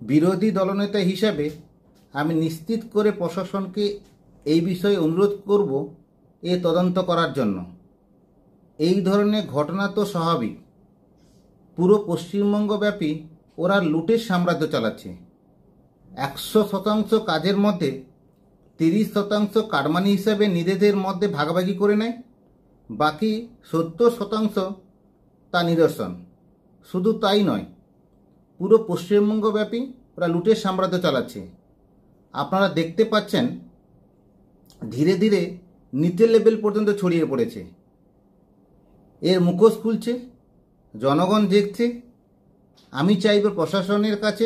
বিরোধী দলনেতা হিসাবে আমি নিশ্চিত করে প্রশাসনকে এই বিষয়ে অনুরোধ করব এ তদন্ত করার জন্য। এই ধরনের ঘটনা তো স্বাভাবিক। পুরো পশ্চিমবঙ্গব্যাপী ওরা লুটের সাম্রাজ্য চালাচ্ছে। 100% কাজের মধ্যে 30% কাটমানি হিসাবে নিজেদের মধ্যে ভাগাভাগি করে নেয়, বাকি 70% তা নিদর্শন। শুধু তাই নয়, পুরো পশ্চিমবঙ্গব্যাপী ওরা লুটের সাম্রাজ্য চালাচ্ছে। আপনারা দেখতে পাচ্ছেন ধীরে ধীরে নিচের লেভেল পর্যন্ত ছড়িয়ে পড়েছে। এর মুখোশ খুলছে, জনগণ দেখছে। আমি চাইব প্রশাসনের কাছে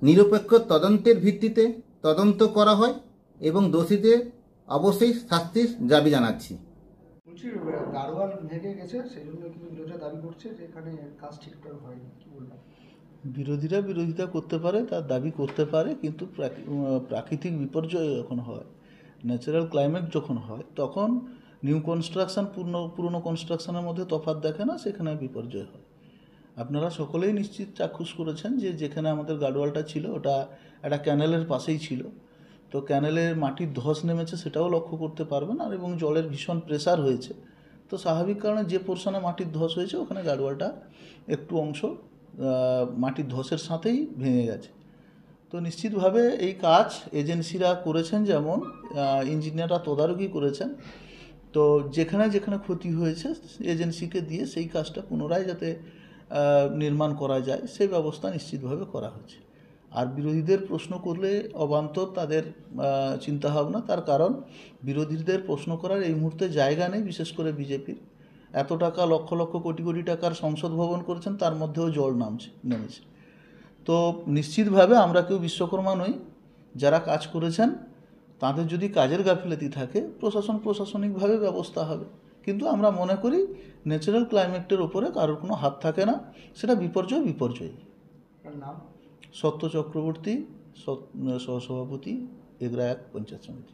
নিরপেক্ষ তদন্তের ভিত্তিতে তদন্ত করা হয় এবং দোষীদের অবশ্যই শাস্তির দাবি জানাচ্ছি। বলছি গাড়োয়াল ভেঙে গেছে, সেই জন্য কিন্তু বিরোধীরা দাবি করছে যে এখানে কাজ ঠিকঠাক হয়নি, কি বলবেন? বিরোধীরা বিরোধিতা করতে পারে, তার দাবি করতে পারে, কিন্তু প্রাকৃতিক বিপর্যয় যখন হয়, ন্যাচারাল ক্লাইমেট যখন হয়, তখন নিউ কনস্ট্রাকশন পুরনো কনস্ট্রাকশনের মধ্যে তফাৎ দেখে না, সেখানে বিপর্যয় হয়। আপনারা সকলেই নিশ্চিত চাক্ষুষ করেছেন যে যেখানে আমাদের গার্ডওয়ালটা ছিল ওটা একটা ক্যানেলের পাশেই ছিল। তো ক্যানেলের মাটির ধস নেমেছে সেটাও লক্ষ্য করতে পারবেন, আর এবং জলের ভীষণ প্রেসার হয়েছে। তো স্বাভাবিক কারণে যে পোর্শনে মাটির ধস হয়েছে ওখানে গার্ডওয়ালটা একটু অংশ মাটির ধসের সাথেই ভেঙে গেছে। তো নিশ্চিতভাবে এই কাজ এজেন্সিরা করেছেন, যেমন ইঞ্জিনিয়াররা তদারকি করেছেন। তো যেখানে যেখানে ক্ষতি হয়েছে এজেন্সিকে দিয়ে সেই কাজটা পুনরায় যাতে নির্মাণ করা যায় সেই ব্যবস্থা নিশ্চিতভাবে করা হয়েছে। আর বিরোধীদের প্রশ্ন করলে অবান্তর তাদের চিন্তাভাবনা, তার কারণ বিরোধীদের প্রশ্ন করার এই মুহূর্তে জায়গা নেই। বিশেষ করে বিজেপির এত টাকা, লক্ষ লক্ষ কোটি কোটি টাকার সংসদ ভবন করেছেন, তার মধ্যেও জল নেমেছে। তো নিশ্চিতভাবে আমরা কেউ বিশ্বকর্মা নই। যারা কাজ করেছেন তাদের যদি কাজের গাফিলতি থাকে প্রশাসনিকভাবে ব্যবস্থা হবে, কিন্তু আমরা মনে করি ন্যাচারাল ক্লাইমেটের উপরে কারোর কোনো হাত থাকে না, সেটা বিপর্যয়। নাম? সত্য চক্রবর্তী, সহসভাপতি, এগরা 1 পঞ্চায়েত সমিতি।